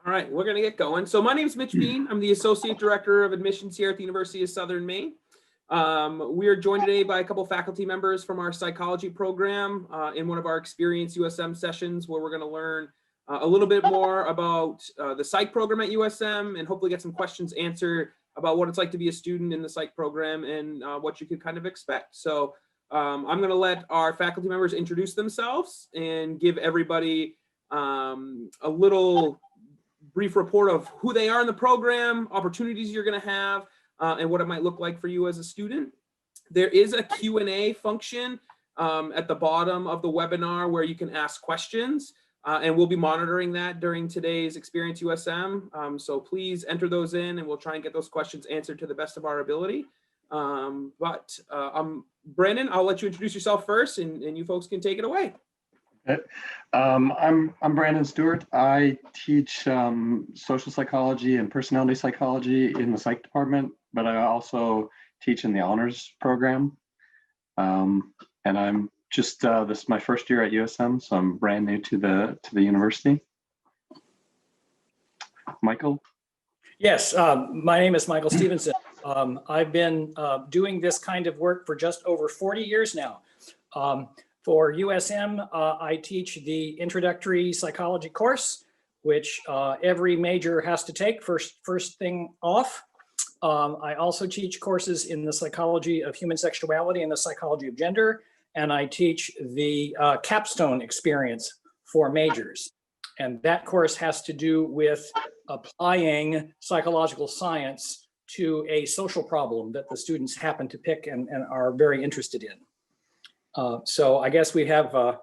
All right, we're going to get going. So my name is Mitch Bean. I'm the Associate Director of Admissions here at the University of Southern Maine. We are joined today by a couple faculty members from our psychology program in one of our Experience USM sessions, where we're going to learn a little bit more about the psych program at USM and hopefully get some questions answered about what it's like to be a student in the psych program and what you could kind of expect. So I'm going to let our faculty members introduce themselves and give everybody a little brief report of who they are in the program, opportunities you're going to have, and what it might look like for you as a student. There is a Q&A function at the bottom of the webinar where you can ask questions, and we'll be monitoring that during today's Experience USM. So please enter those in, and we'll try and get those questions answered to the best of our ability. Brandon, I'll let you introduce yourself first, and you folks can take it away. Okay. I'm Brandon Stewart. I teach social psychology and personality psychology in the psych department, but I also teach in the honors program. And I'm just this is my first year at USM, so I'm brand new to the university. Michael? Yes, my name is Michael Stevenson. I've been doing this kind of work for just over 40 years now. For USM, I teach the introductory psychology course, which every major has to take first thing off. I also teach courses in the psychology of human sexuality and the psychology of gender, and I teach the capstone experience for majors. And that course has to do with applying psychological science to a social problem that the students happen to pick and are very interested in. So I guess we have a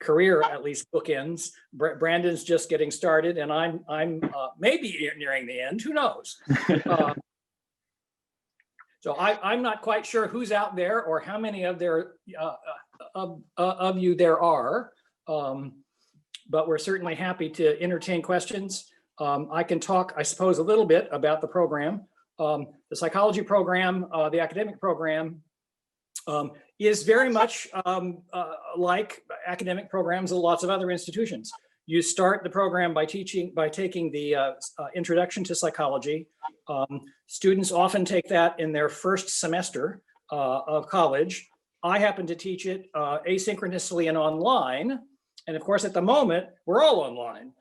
career, at least bookends. Brandon's just getting started, and I'm maybe nearing the end. Who knows? So I'm not quite sure who's out there or how many of you there are, but we're certainly happy to entertain questions. I can talk, I suppose, a little bit about the program. The psychology program, the academic program, is very much like academic programs at lots of other institutions. You start the program by taking the introduction to psychology. Students often take that in their first semester of college. I happen to teach it asynchronously and online. And of course, at the moment, we're all online.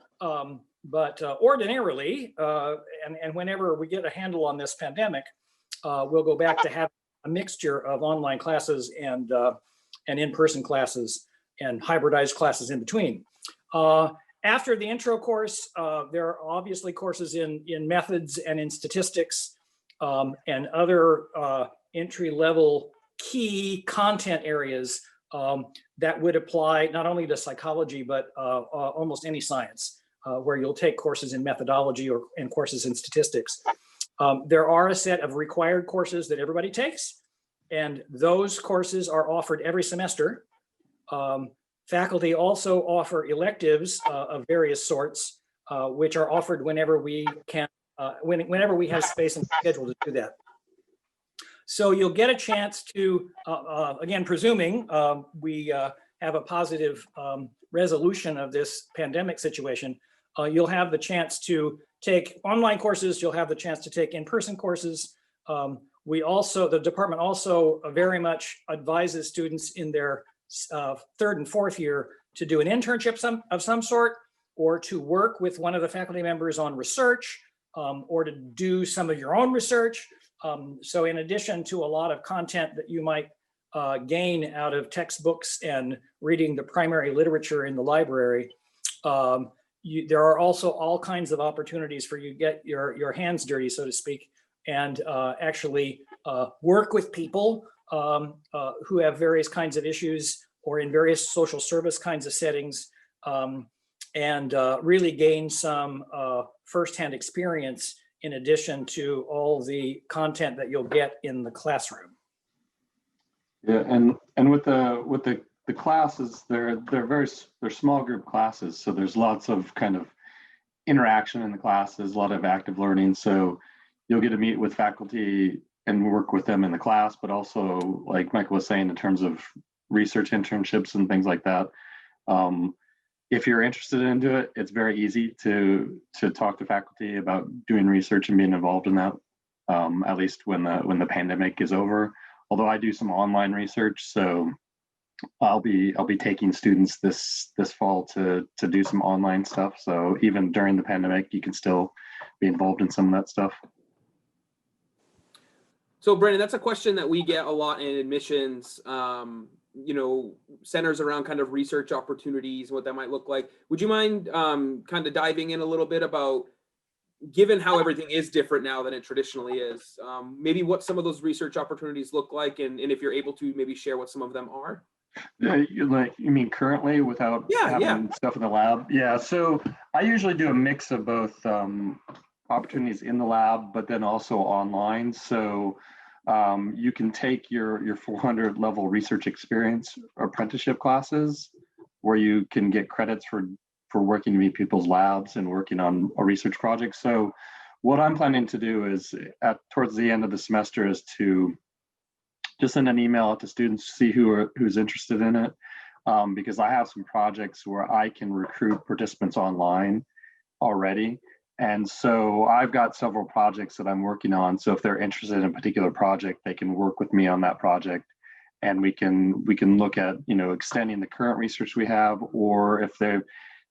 But ordinarily, and whenever we get a handle on this pandemic, we'll go back to having a mixture of online classes and in-person classes and hybridized classes in between. After the intro course, there are obviously courses in methods and in statistics and other entry-level key content areas that would apply not only to psychology, but almost any science, where you'll take courses in methodology and courses in statistics. There are a set of required courses that everybody takes, and those courses are offered every semester. Faculty also offer electives of various sorts, which are offered whenever we can, whenever we have space and schedule to do that. So you'll get a chance to, again, presuming we have a positive resolution of this pandemic situation, you'll have the chance to take online courses, you'll have the chance to take in-person courses. The department also very much advises students in their third and fourth year to do an internship of some sort, or to work with one of the faculty members on research, or to do some of your own research. So in addition to a lot of content that you might gain out of textbooks and reading the primary literature in the library, there are also all kinds of opportunities for you to get your hands dirty, so to speak, and actually work with people who have various kinds of issues or in various social service kinds of settings, and really gain some firsthand experience in addition to all the content that you'll get in the classroom. Yeah, and with the classes, they're small group classes, so there's lots of kind of interaction in the classes, a lot of active learning. So you'll get to meet with faculty and work with them in the class, but also, like Michael was saying, in terms of research internships and things like that. if you're interested into it, it's very easy to talk to faculty about doing research and being involved in that. At least when the pandemic is over. Although I do some online research, so I'll be taking students this fall to do some online stuff. So even during the pandemic, you can still be involved in some of that stuff. So Brandon, that's a question that we get a lot in admissions, centers around kind of research opportunities, what that might look like. Would you mind kind of diving in a little bit about, given how everything is different now than it traditionally is, maybe what some of those research opportunities look like, and if you're able to maybe share what some of them are? You mean currently without having stuff in the lab? Yeah, so I usually do a mix of both opportunities in the lab, but then also online. So you can take your 400 level research experience apprenticeship classes where you can get credits for working in people's labs and working on a research project. So what I'm planning to do is towards the end of the semester is to just send an email out to students to see who's interested in it, because I have some projects where I can recruit participants online already. And so I've got several projects that I'm working on. So if they're interested in a particular project, they can work with me on that project, and we can look at extending the current research we have, or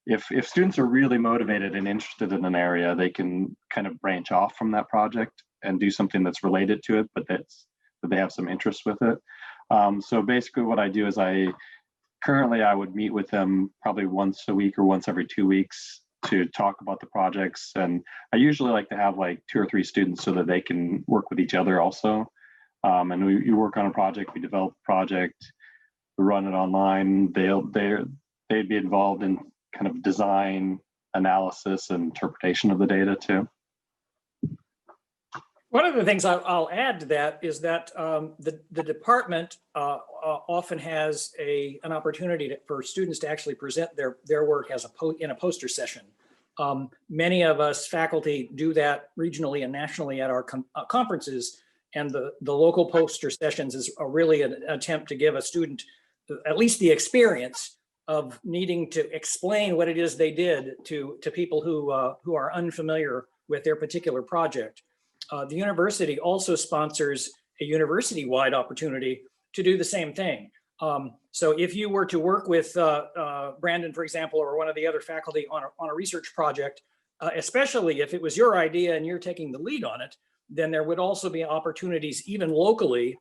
if students are really motivated and interested in an area, they can kind of branch off from that project and do something that's related to it, but that they have some interest with it. So basically what I do is I would meet with them probably once a week or once every 2 weeks to talk about the projects. And I usually like to have like 2 or 3 students so that they can work with each other also. And we work on a project, we develop a project, we run it online. They'd be involved in kind of design, analysis, and interpretation of the data too. One of the things I'll add to that is that the department often has an opportunity for students to actually present their work in a poster session. Many of us faculty do that regionally and nationally at our conferences, and the local poster sessions is really an attempt to give a student at least the experience of needing to explain what it is they did to people who are unfamiliar with their particular project. The university also sponsors a university-wide opportunity to do the same thing. So if you were to work with Brandon, for example, or one of the other faculty on a research project, especially if it was your idea and you're taking the lead on it, then there would also be opportunities even locally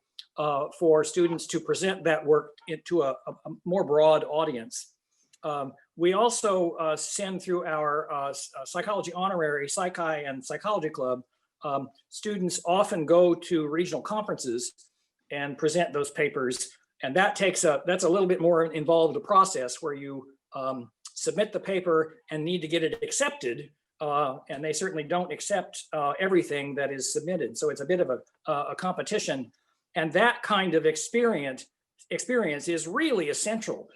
for students to present that work to a more broad audience. We also send through our psychology honorary, Psychi and Psychology Club. Students often go to regional conferences and present those papers, and that's a little bit more involved a process where you submit the paper and need to get it accepted, and they certainly don't accept everything that is submitted. So it's a bit of a competition, and that kind of experience is really essential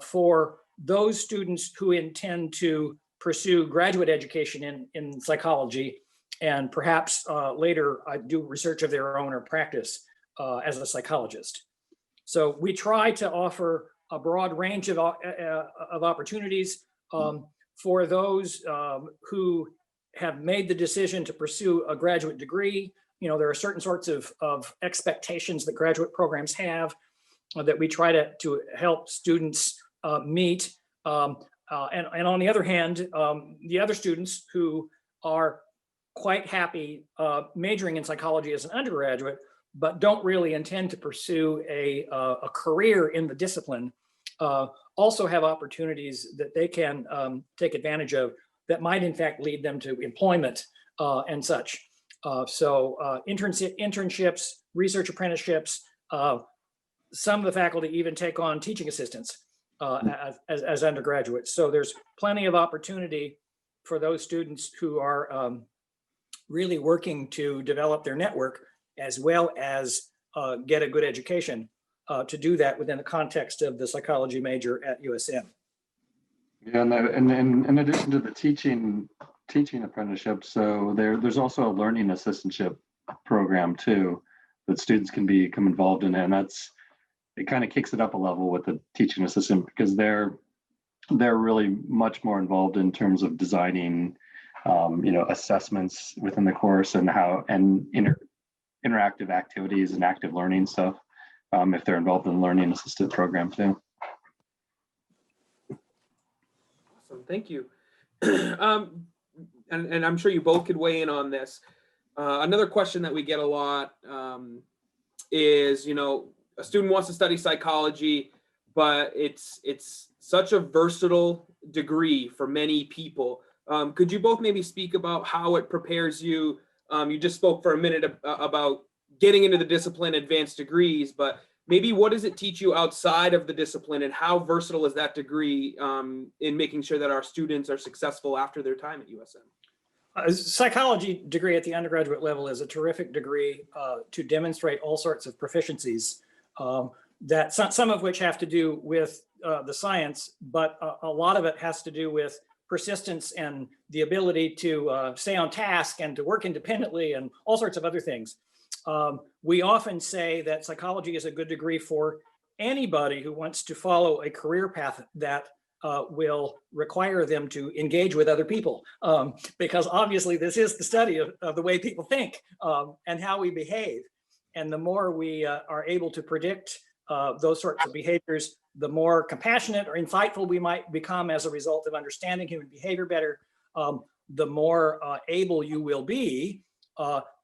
for those students who intend to pursue graduate education in psychology, and perhaps later do research of their own or practice as a psychologist. So we try to offer a broad range of opportunities for those who have made the decision to pursue a graduate degree. There are certain sorts of expectations that graduate programs have that we try to help students meet. And on the other hand, the other students who are quite happy majoring in psychology as an undergraduate, but don't really intend to pursue a career in the discipline, also have opportunities that they can take advantage of that might in fact lead them to employment and such. So internships, research apprenticeships, some of the faculty even take on teaching assistants as undergraduates. So there's plenty of opportunity for those students who are really working to develop their network as well as get a good education to do that within the context of the psychology major at USM. Yeah, and in addition to the teaching apprenticeship, so there's also a learning assistantship program too that students can become involved in, and it kind of kicks it up a level with the teaching assistant, because they're they're really much more involved in terms of designing, assessments within the course and interactive activities and active learning stuff. If they're involved in the learning assistant program too. Awesome, thank you. And I'm sure you both could weigh in on this. Another question that we get a lot is, a student wants to study psychology, but it's such a versatile degree for many people. Could you both maybe speak about how it prepares you? You just spoke for a minute about getting into the discipline, advanced degrees, but maybe what does it teach you outside of the discipline, and how versatile is that degree in making sure that our students are successful after their time at USM? A psychology degree at the undergraduate level is a terrific degree to demonstrate all sorts of proficiencies, that some of which have to do with the science, but a lot of it has to do with persistence and the ability to stay on task and to work independently and all sorts of other things. We often say that psychology is a good degree for anybody who wants to follow a career path that will require them to engage with other people, because obviously this is the study of the way people think and how we behave. And the more we are able to predict those sorts of behaviors, the more compassionate or insightful we might become as a result of understanding human behavior better, the more able you will be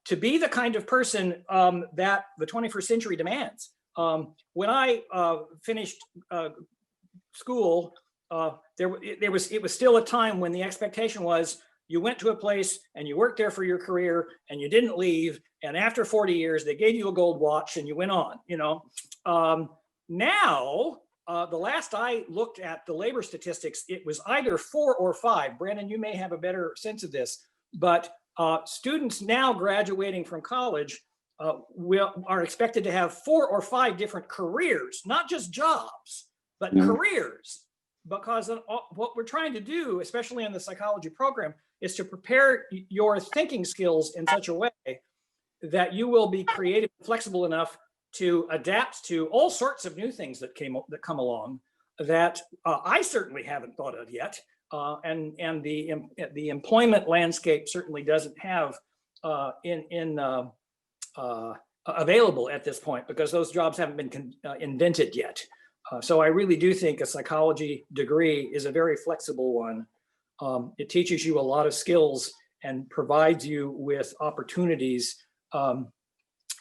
to be the kind of person that the 21st century demands. When I finished school, it was still a time when the expectation was you went to a place and you worked there for your career and you didn't leave. And after 40 years, they gave you a gold watch and you went on, Now, the last I looked at the labor statistics, it was either 4 or 5. Brandon, you may have a better sense of this, but students now graduating from college are expected to have 4 or 5 different careers, not just jobs, but careers. Because what we're trying to do, especially in the psychology program, is to prepare your thinking skills in such a way that you will be creative and flexible enough to adapt to all sorts of new things that come along that I certainly haven't thought of yet, and the employment landscape certainly doesn't have available at this point, because those jobs haven't been invented yet. So I really do think a psychology degree is a very flexible one. It teaches you a lot of skills and provides you with opportunities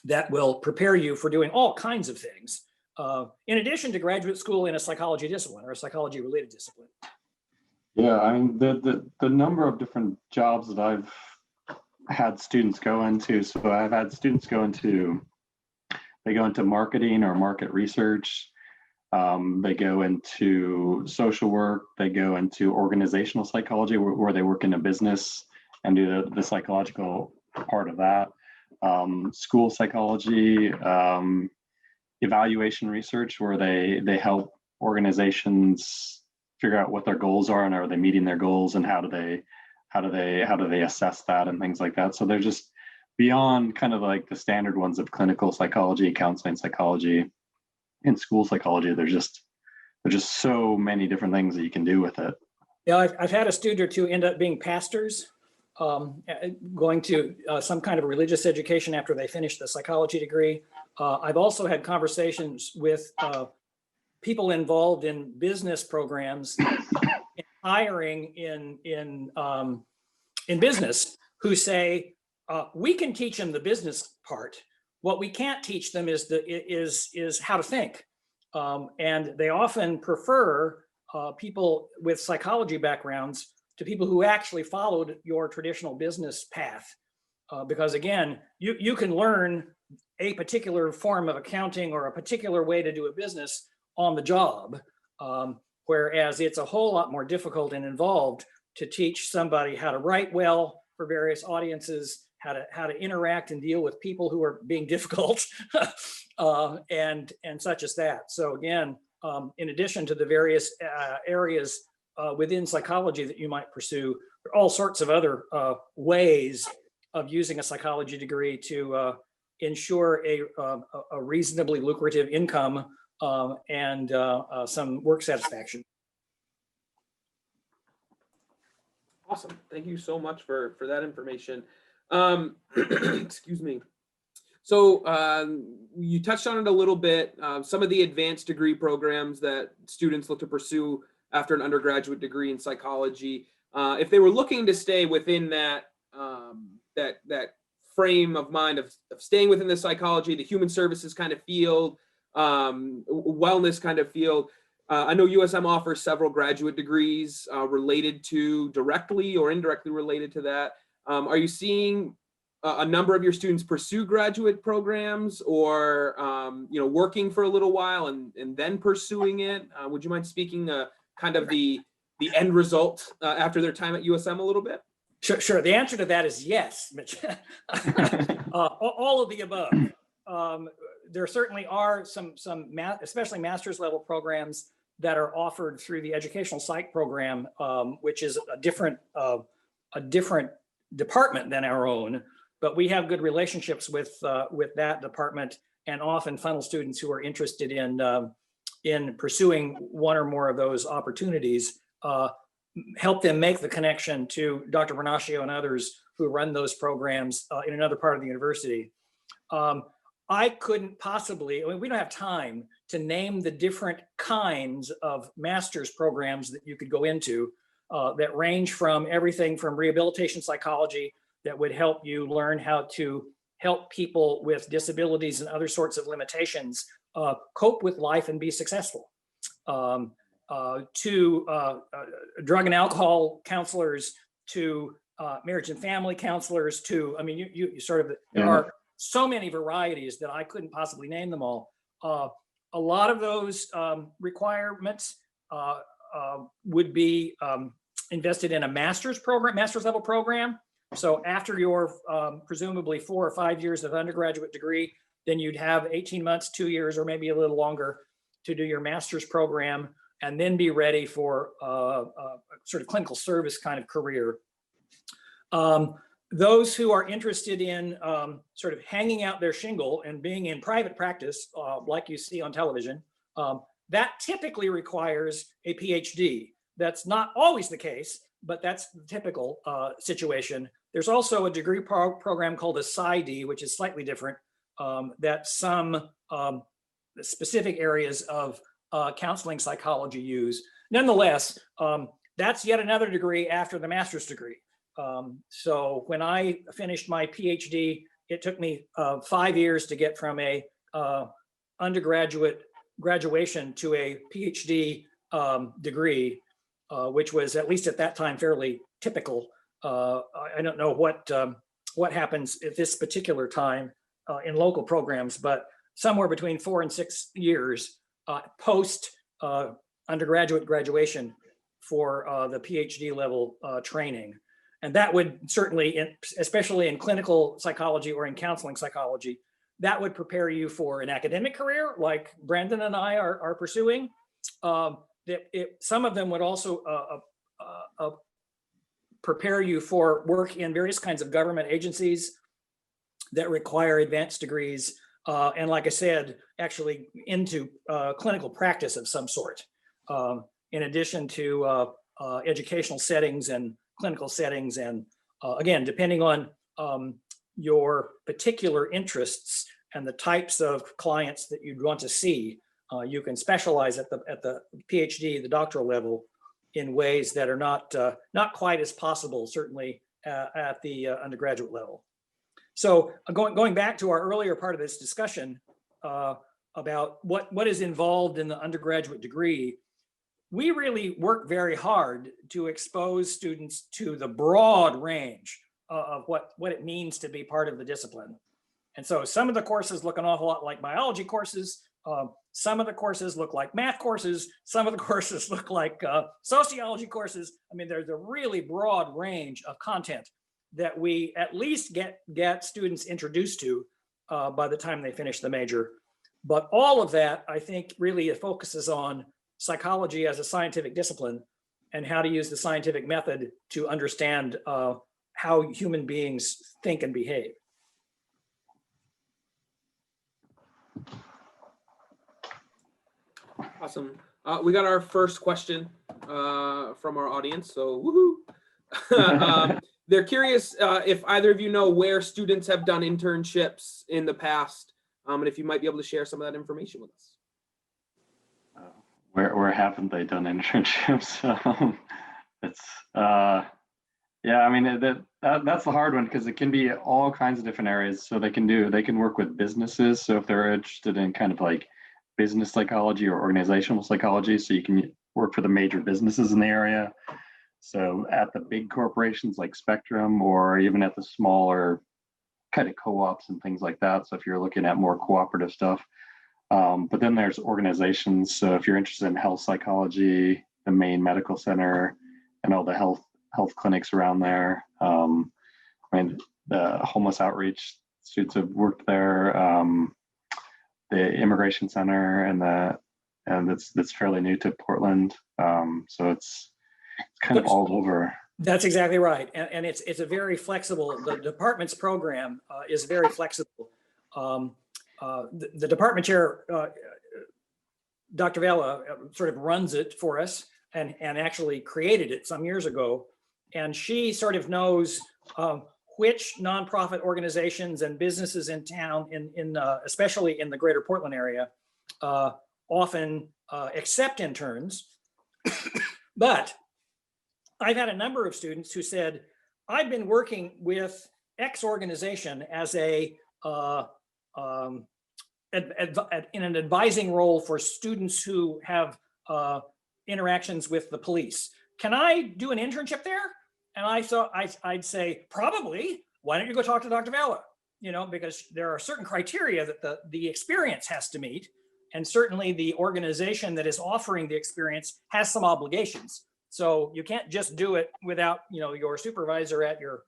that will prepare you for doing all kinds of things, in addition to graduate school in a psychology discipline or a psychology related discipline. Yeah, I mean, the number of different jobs that I've had students go into. So I've had students go into marketing or market research. They go into social work. They go into organizational psychology, where they work in a business and do the psychological part of that. School psychology, evaluation research, where they help organizations figure out what their goals are and are they meeting their goals, and how do they assess that and things like that. So they're just beyond kind of like the standard ones of clinical psychology, counseling psychology. In school psychology, there's just so many different things that you can do with it. Yeah, I've had a student or two end up being pastors, going to some kind of religious education after they finish the psychology degree. I've also had conversations with people involved in business programs, in hiring in business, who say we can teach them the business part. What we can't teach them is how to think, and they often prefer people with psychology backgrounds to people who actually followed your traditional business path, because again, you can learn a particular form of accounting or a particular way to do a business on the job, whereas it's a whole lot more difficult and involved to teach somebody how to write well for various audiences, how to interact and deal with people who are being difficult, and such as that. So again, in addition to the various areas within psychology that you might pursue, there are all sorts of other ways of using a psychology degree to ensure a reasonably lucrative income and some work satisfaction. Awesome. Thank you so much for that information. Excuse me. So you touched on it a little bit. Some of the advanced degree programs that students look to pursue after an undergraduate degree in psychology, if they were looking to stay within that that frame of mind of staying within the psychology, the human services kind of field, wellness kind of field. I know USM offers several graduate degrees related to directly or indirectly related to that. Are you seeing a number of your students pursue graduate programs, or working for a little while and then pursuing it? Would you mind speaking kind of the end result after their time at USM a little bit? Sure. The answer to that is yes, Mitch. All of the above. There certainly are some especially master's level programs that are offered through the educational psych program, which is a different department than our own. But we have good relationships with that department, and often funnel students who are interested in pursuing one or more of those opportunities. Help them make the connection to Dr. Bernaccio and others who run those programs in another part of the university. I couldn't possibly, we don't have time to name the different kinds of master's programs that you could go into that range from everything from rehabilitation psychology that would help you learn how to help people with disabilities and other sorts of limitations cope with life and be successful. To drug and alcohol counselors, to marriage and family counselors, to, you sort of, there are so many varieties that I couldn't possibly name them all. A lot of those requirements would be invested in a master's level program. So after your presumably 4 or 5 years of undergraduate degree, then you'd have 18 months, 2 years, or maybe a little longer to do your master's program, and then be ready for a sort of clinical service kind of career. Those who are interested in sort of hanging out their shingle and being in private practice, like you see on television, that typically requires a PhD. That's not always the case, but that's the typical situation. There's also a degree program called a PsyD, which is slightly different, that some specific areas of counseling psychology use. Nonetheless, that's yet another degree after the master's degree. So when I finished my PhD, it took me 5 years to get from a undergraduate graduation to a PhD degree, which was, at least at that time, fairly typical. I don't know what happens at this particular time in local programs, but somewhere between 4 and 6 years post undergraduate graduation for the PhD level training. And that would certainly, especially in clinical psychology or in counseling psychology, that would prepare you for an academic career like Brandon and I are pursuing. Some of them would also prepare you for work in various kinds of government agencies that require advanced degrees. And like I said, actually into clinical practice of some sort, in addition to educational settings and clinical settings. And again, depending on your particular interests and the types of clients that you'd want to see, you can specialize at the PhD, the doctoral level, in ways that are not quite as possible, certainly at the undergraduate level. So going back to our earlier part of this discussion about what is involved in the undergraduate degree, we really work very hard to expose students to the broad range of what it means to be part of the discipline. And so some of the courses look an awful lot like biology courses. Some of the courses look like math courses. Some of the courses look like sociology courses. I mean, there's a really broad range of content that we at least get students introduced to by the time they finish the major. But all of that, I think, really focuses on psychology as a scientific discipline and how to use the scientific method to understand how human beings think and behave. Awesome. We got our first question from our audience, so woohoo. They're curious if either of you know where students have done internships in the past, and if you might be able to share some of that information with us. Where haven't they done internships? It's yeah, I mean that's the hard one because it can be all kinds of different areas. So they can work with businesses. So if they're interested in kind of like business psychology or organizational psychology, so you can work for the major businesses in the area. So at the big corporations like Spectrum, or even at the smaller kind of co-ops and things like that. So if you're looking at more cooperative stuff, but then there's organizations. So if you're interested in health psychology, the Maine Medical Center, and all the health clinics around there. I mean, the homeless outreach students have worked there. The Immigration Center and that's fairly new to Portland. So it's kind of all over. That's exactly right. And it's a very flexible, the department's program is very flexible. The department chair, Dr. Vela, sort of runs it for us and actually created it some years ago. And she sort of knows which nonprofit organizations and businesses in town, especially in the greater Portland area, often accept interns. But I've had a number of students who said, I've been working with X organization as in an advising role for students who have interactions with the police. Can I do an internship there? And I thought I'd say, probably. Why don't you go talk to Dr. Vela? You know, because there are certain criteria that the experience has to meet. And certainly the organization that is offering the experience has some obligations. So you can't just do it without, you know, your supervisor at your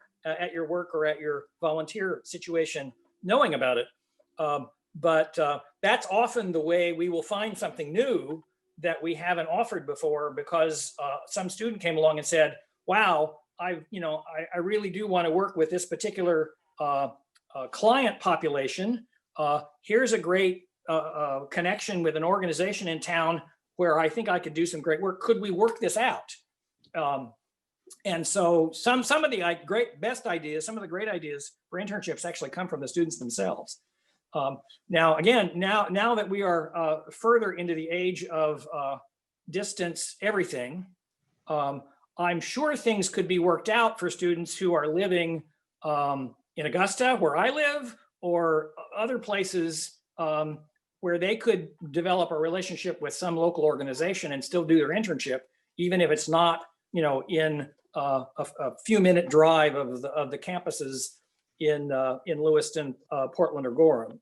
work or at your volunteer situation knowing about it. But that's often the way we will find something new that we haven't offered before, because some student came along and said, wow, I really do want to work with this particular client population. Here's a great connection with an organization in town where I think I could do some great work. Could we work this out? And so some of the best ideas, some of the great ideas for internships actually come from the students themselves. Now, again, now that we are further into the age of distance everything, I'm sure things could be worked out for students who are living in Augusta, where I live, or other places where they could develop a relationship with some local organization and still do their internship, even if it's not, you know, in a few-minute drive of the campuses in Lewiston, Portland, or Gorham.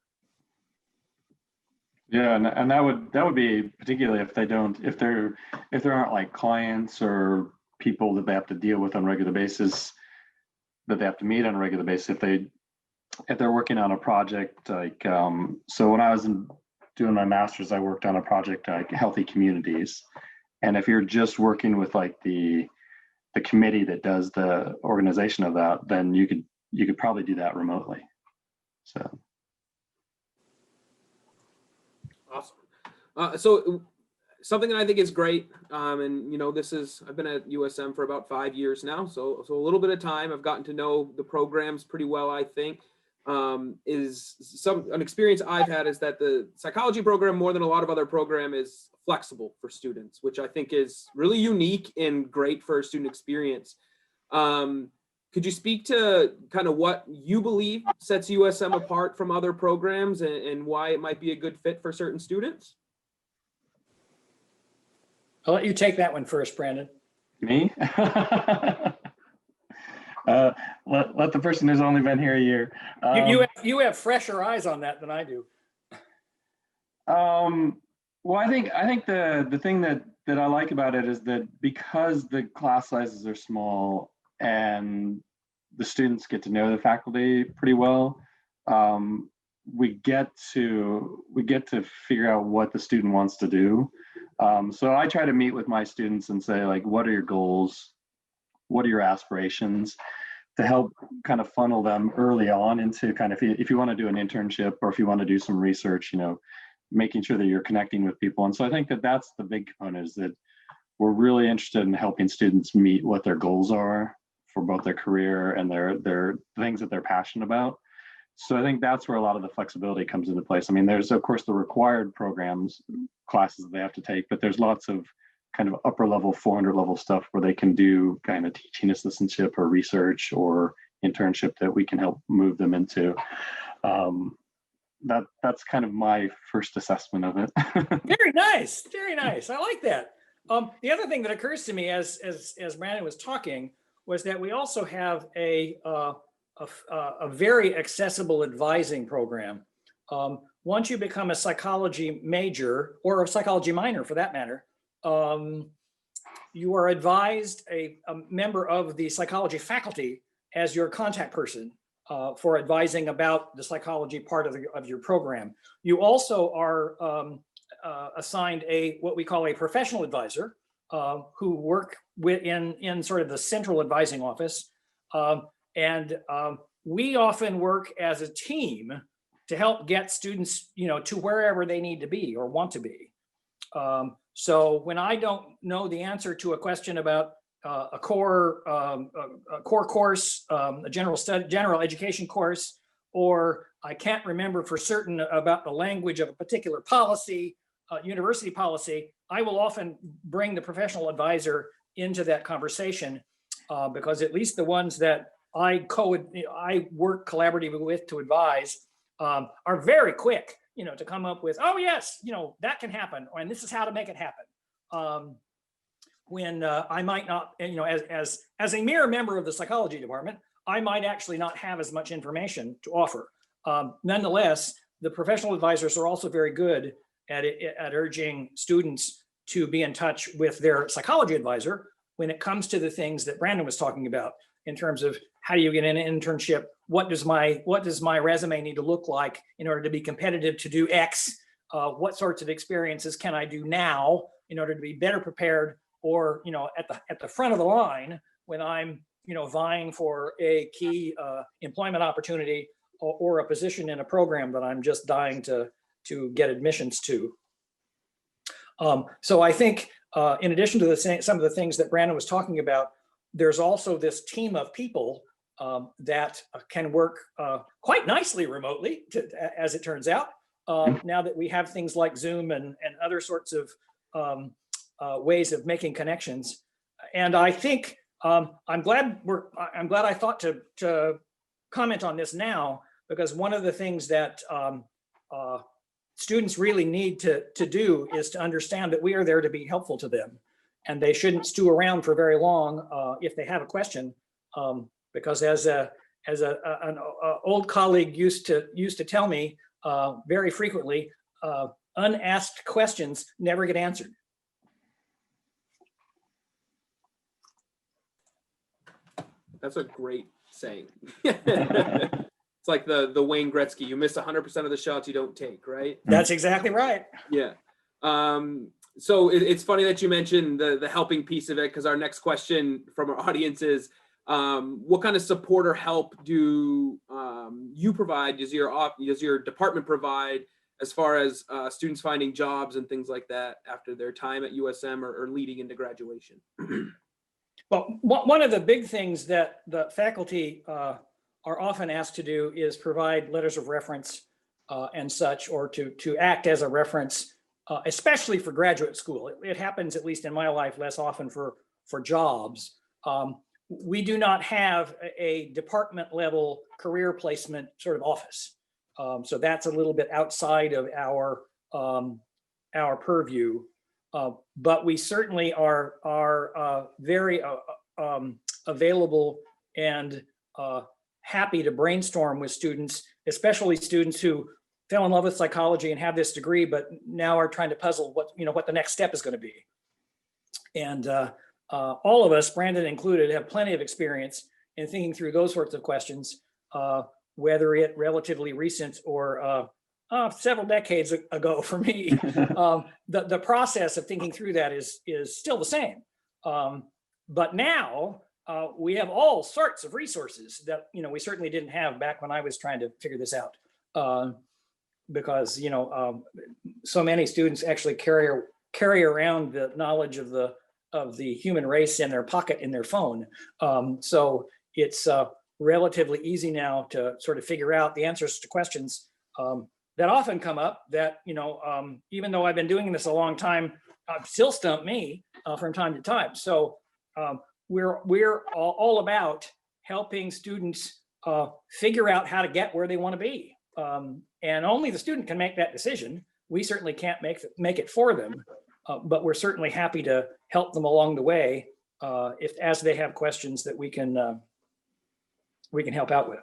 Yeah, and that would be particularly if there aren't like clients or people that they have to deal with on a regular basis, that they have to meet on a regular basis. If they're working on a project like so when I was doing my master's, I worked on a project like Healthy Communities, and if you're just working with like the committee that does the organization of that, then you could probably do that remotely. So awesome. So something that I think is great, and you know, I've been at USM for about 5 years now, so a little bit of time. I've gotten to know the programs pretty well, I think. An experience I've had is that the psychology program, more than a lot of other program, is flexible for students, which I think is really unique and great for a student experience. Could you speak to kind of what you believe sets USM apart from other programs and why it might be a good fit for certain students? I'll let you take that one first, Brandon. Me? Let the person who's only been here a year. You have fresher eyes on that than I do. Well, I think the thing that I like about it is that because the class sizes are small and the students get to know the faculty pretty well, we get to figure out what the student wants to do. So I try to meet with my students and say, like, what are your goals? What are your aspirations, to help kind of funnel them early on into kind of, if you want to do an internship or if you want to do some research, you know, making sure that you're connecting with people. And so I think that that's the big component, is that we're really interested in helping students meet what their goals are for both their career and their things that they're passionate about. So I think that's where a lot of the flexibility comes into place. I mean, there's of course the required programs, classes that they have to take, but there's lots of kind of upper level, 400 level stuff where they can do kind of teaching assistantship or research or internship that we can help move them into. That's kind of my first assessment of it. Very nice, very nice. I like that. The other thing that occurs to me as Brandon was talking was that we also have a very accessible advising program. Once you become a psychology major or a psychology minor for that matter, you are advised a member of the psychology faculty as your contact person for advising about the psychology part of your program. You also are assigned what we call a professional advisor who work in sort of the central advising office. We often work as a team to help get students, to wherever they need to be or want to be. So when I don't know the answer to a question about a core course, a general education course, or I can't remember for certain about the language of a particular policy, university policy, I will often bring the professional advisor into that conversation because at least the ones that I work collaboratively with to advise are very quick, to come up with, oh yes, that can happen, and this is how to make it happen. When I might not, as a mere member of the psychology department, I might actually not have as much information to offer. Nonetheless, the professional advisors are also very good at urging students to be in touch with their psychology advisor when it comes to the things that Brandon was talking about in terms of how do you get an internship? What does my resume need to look like in order to be competitive to do X? What sorts of experiences can I do now in order to be better prepared, or at the front of the line when I'm vying for a key employment opportunity or a position in a program that I'm just dying to get admissions to. So I think in addition to some of the things that Brandon was talking about, there's also this team of people that can work quite nicely remotely, as it turns out, now that we have things like Zoom and other sorts of ways of making connections. And I think I'm glad I thought to comment on this now, because one of the things that students really need to do is to understand that we are there to be helpful to them, and they shouldn't stew around for very long if they have a question, because as an old colleague used to tell me very frequently, unasked questions never get answered. That's a great saying. It's like the Wayne Gretzky, you miss 100% of the shots you don't take, right? That's exactly right. Yeah. So it's funny that you mentioned the helping piece of it, because our next question from our audience is, what kind of support or help do you provide, does your department provide, as far as students finding jobs and things like that after their time at USM or leading into graduation? Well, one of the big things that the faculty are often asked to do is provide letters of reference and such, or to act as a reference, especially for graduate school. It happens, at least in my life, less often for jobs. We do not have a department level career placement sort of office. So that's a little bit outside of our purview. But we certainly are very available and happy to brainstorm with students, especially students who fell in love with psychology and have this degree, but now are trying to puzzle what the next step is going to be. And all of us, Brandon included, have plenty of experience in thinking through those sorts of questions, whether it relatively recent or several decades ago for me. The process of thinking through that is still the same. But now we have all sorts of resources that we certainly didn't have back when I was trying to figure this out. Because so many students actually carry around the knowledge of the of the human race in their pocket in their phone. So it's relatively easy now to sort of figure out the answers to questions that often come up that, even though I've been doing this a long time, still stump me from time to time. So we're all about helping students figure out how to get where they want to be. And only the student can make that decision. We certainly can't make it for them, but we're certainly happy to help them along the way as they have questions that we can help out with.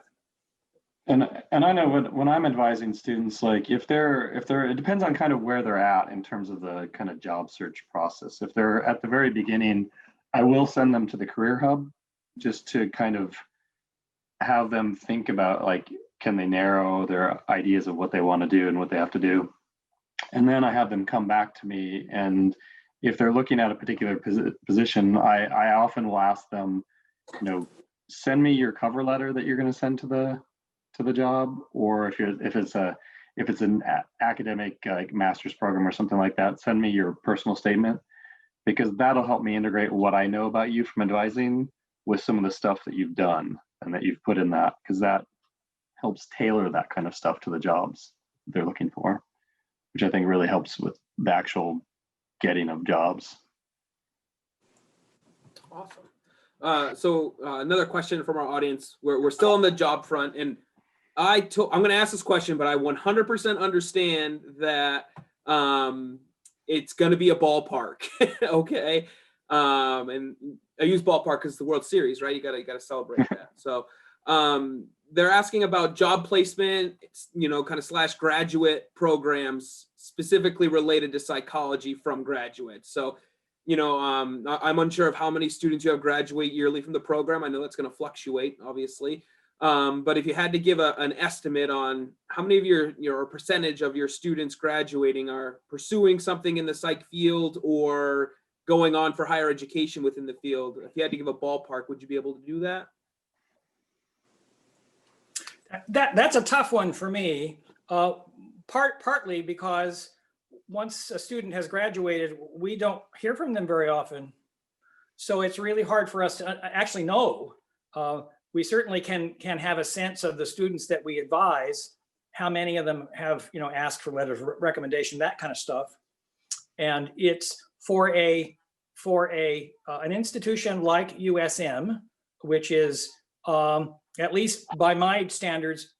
And I know when I'm advising students, like if they're, it depends on kind of where they're at in terms of the kind of job search process. If they're at the very beginning, I will send them to the Career Hub just to kind of have them think about, like, can they narrow their ideas of what they want to do and what they have to do. And then I have them come back to me. And if they're looking at a particular position, I often will ask them, send me your cover letter that you're going to send to the job, or if it's an academic like master's program or something like that, send me your personal statement, because that'll help me integrate what I know about you from advising with some of the stuff that you've done and that you've put in that, because that helps tailor that kind of stuff to the jobs they're looking for, which I think really helps with the actual getting of jobs. Awesome. So another question from our audience. We're still on the job front, and I'm going to ask this question, but I 100% understand that it's going to be a ballpark. Okay. And I use ballpark because it's the World Series, right? You gotta celebrate that. So they're asking about job placement, kind of / graduate programs specifically related to psychology from graduates. So, I'm unsure of how many students you have graduate yearly from the program. I know that's going to fluctuate, obviously. But if you had to give an estimate on how many of your percentage of your students graduating are pursuing something in the psych field or going on for higher education within the field, if you had to give a ballpark, would you be able to do that? That's a tough one for me, partly because once a student has graduated, we don't hear from them very often. So it's really hard for us to actually know. We certainly can have a sense of the students that we advise, how many of them have asked for letters of recommendation, that kind of stuff. And it's for an institution like USM, which is at least by my standards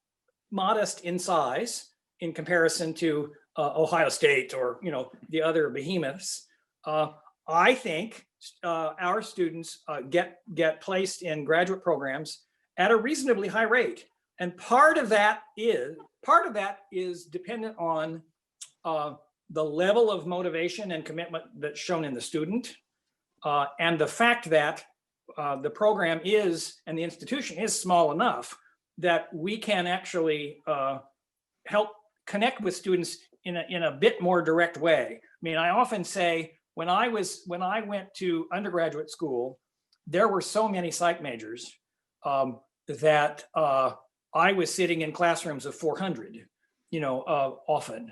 modest in size in comparison to Ohio State or the other behemoths. I think our students get placed in graduate programs at a reasonably high rate, and part of that is dependent on the level of motivation and commitment that's shown in the student, and the fact that the program and the institution is small enough that we can actually help connect with students in a bit more direct way. I mean, I often say when I went to undergraduate school, there were so many psych majors that I was sitting in classrooms of 400, often.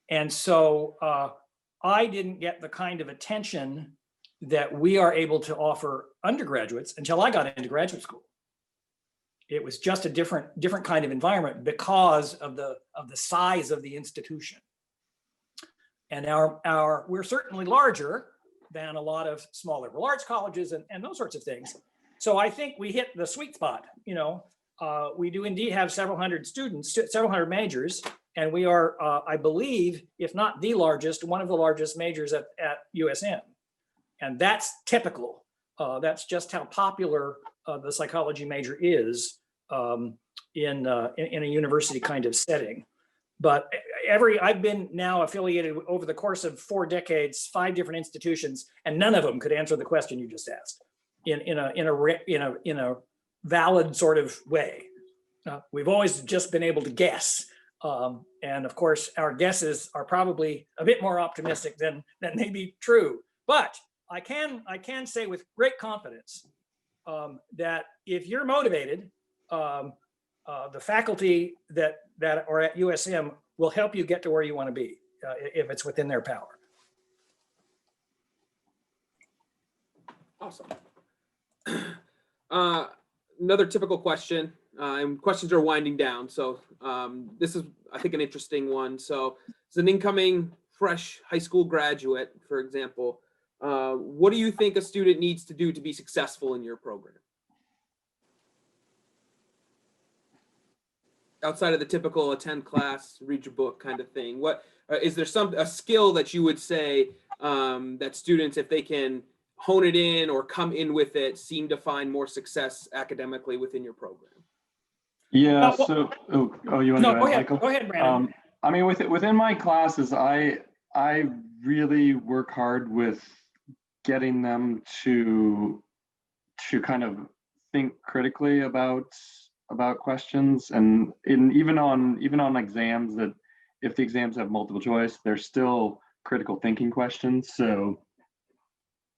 And so I didn't get the kind of attention that we are able to offer undergraduates until I got into graduate school. It was just a different kind of environment because of the size of the institution. And we're certainly larger than a lot of small liberal arts colleges and those sorts of things. So I think we hit the sweet spot. We do indeed have several hundred students, several hundred majors, and we are, I believe, if not the largest, one of the largest majors at USM. And that's typical. That's just how popular the psychology major is in a university kind of setting. But I've been now affiliated over the course of 4 decades, 5 different institutions, and none of them could answer the question you just asked in a valid sort of way. We've always just been able to guess. And of course, our guesses are probably a bit more optimistic than may be true. But I can say with great confidence that if you're motivated, the faculty that are at USM will help you get to where you want to be if it's within their power. Awesome. Another typical question, and questions are winding down. So this is, I think, an interesting one. So as an incoming fresh high school graduate, for example, what do you think a student needs to do to be successful in your program? Outside of the typical attend class, read your book kind of thing, what is there a skill that you would say that students, if they can hone it in or come in with it, seem to find more success academically within your program? Yeah. Well, So, you want to no, go ahead, Michael? go ahead, Brandon. I mean, within my classes, I really work hard with getting them to kind of think critically about questions, and even on exams, that if the exams have multiple choice, they're still critical thinking questions. So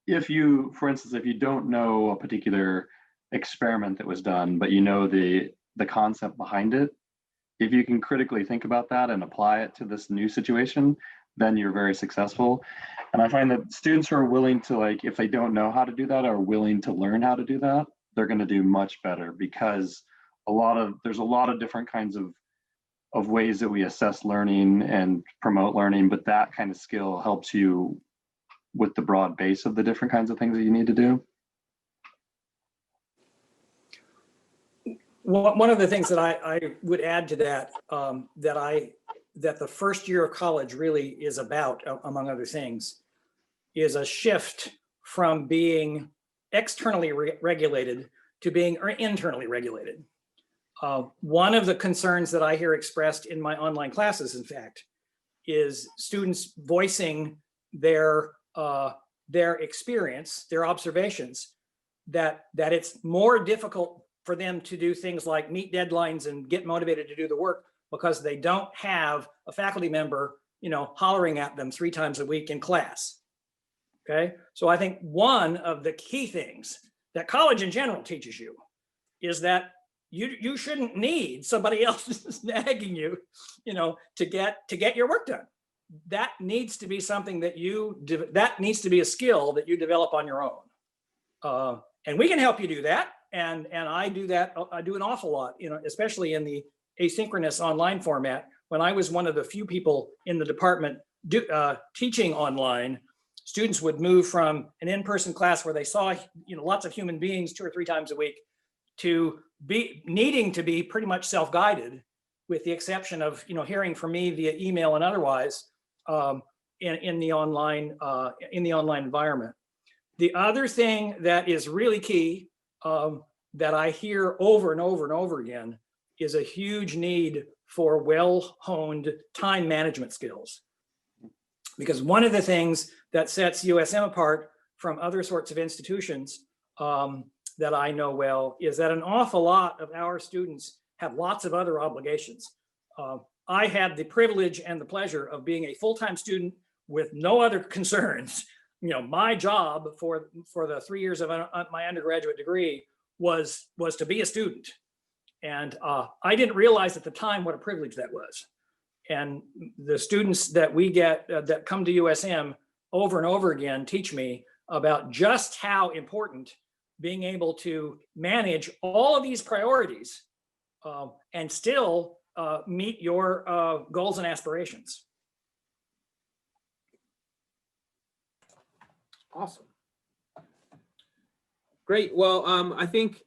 if you, for instance, if you don't know a particular experiment that was done, but you know the concept behind it, if you can critically think about that and apply it to this new situation, then you're very successful. And I find that students who are willing to, like, if they don't know how to do that, are willing to learn how to do that, they're going to do much better, because there's a lot of different kinds of ways that we assess learning and promote learning, but that kind of skill helps you with the broad base of the different kinds of things that you need to do. One of the things that I would add to that, that the first year of college really is about, among other things, is a shift from being externally regulated to being internally regulated. One of the concerns that I hear expressed in my online classes, in fact, is students voicing their experience, their observations, that it's more difficult for them to do things like meet deadlines and get motivated to do the work because they don't have a faculty member, hollering at them 3 times a week in class. Okay, so I think one of the key things that college in general teaches you is that you shouldn't need somebody else nagging you, to get your work done. That needs to be something that needs to be a skill that you develop on your own. And we can help you do that. And I do that. I do an awful lot, especially in the asynchronous online format. When I was one of the few people in the department teaching online, students would move from an in-person class where they saw, lots of human beings 2 or 3 times a week, to needing to be pretty much self-guided, with the exception of, hearing from me via email and otherwise, in the online environment. The other thing that is really key, that I hear over and over and over again, is a huge need for well-honed time management skills. Because one of the things that sets USM apart from other sorts of institutions that I know well is that an awful lot of our students have lots of other obligations. I had the privilege and the pleasure of being a full-time student with no other concerns. My job for the 3 years of my undergraduate degree was to be a student. And I didn't realize at the time what a privilege that was. And the students that we get that come to USM over and over again teach me about just how important being able to manage all of these priorities and still meet your goals and aspirations. Awesome. Great. Well, I think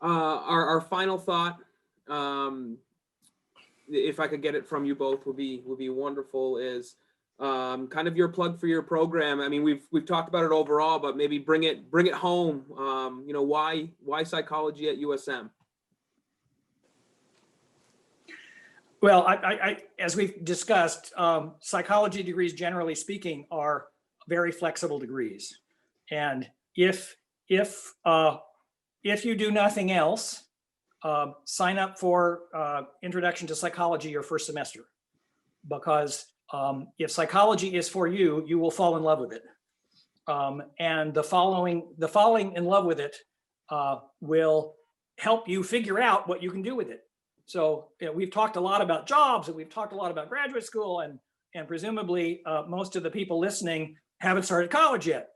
our final thought, if I could get it from you both, would be wonderful, is kind of your plug for your program. I mean, we've talked about it overall, but maybe bring it home. Why psychology at USM? Well, I as we've discussed, psychology degrees, generally speaking, are very flexible degrees, and if you do nothing else, sign up for Introduction to Psychology your first semester, because if psychology is for you, you will fall in love with it, and the falling in love with it will help you figure out what you can do with it. So we've talked a lot about jobs, and we've talked a lot about graduate school, and presumably most of the people listening haven't started college yet.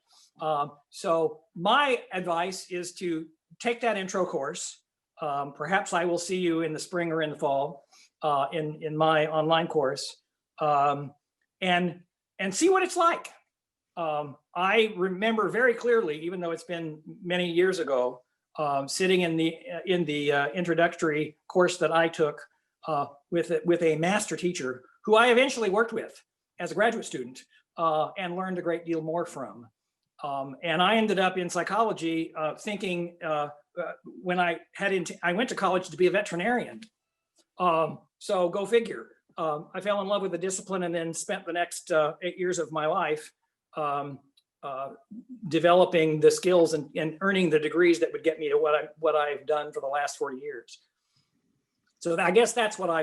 So my advice is to take that intro course. Perhaps I will see you in the spring or in the fall in my online course, and see what it's like. I remember very clearly, even though it's been many years ago, sitting in the introductory course that I took with a master teacher who I eventually worked with as a graduate student and learned a great deal more from. And I ended up in psychology thinking when I went to college to be a veterinarian. So go figure. I fell in love with the discipline and then spent the next 8 years of my life developing the skills and earning the degrees that would get me to what I've done for the last 40 years. So I guess that's what I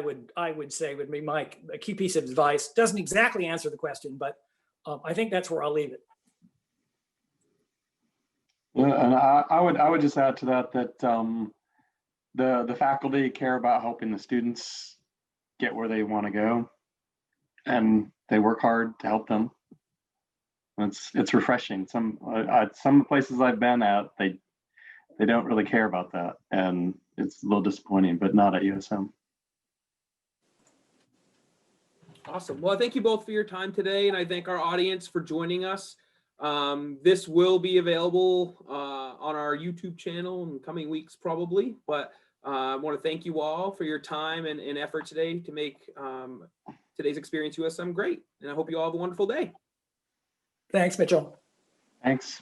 would say would be my key piece of advice. Doesn't exactly answer the question, but I think that's where I'll leave it. Yeah, and I would just add to that the faculty care about helping the students get where they want to go, and they work hard to help them. It's refreshing. Some places I've been at, they don't really care about that, and it's a little disappointing, but not at USM. Awesome. Well, thank you both for your time today, and I thank our audience for joining us. This will be available on our YouTube channel in coming weeks, probably, but I want to thank you all for your time and effort today to make today's Experience USM great. And I hope you all have a wonderful day. Thanks, Mitchell. Thanks.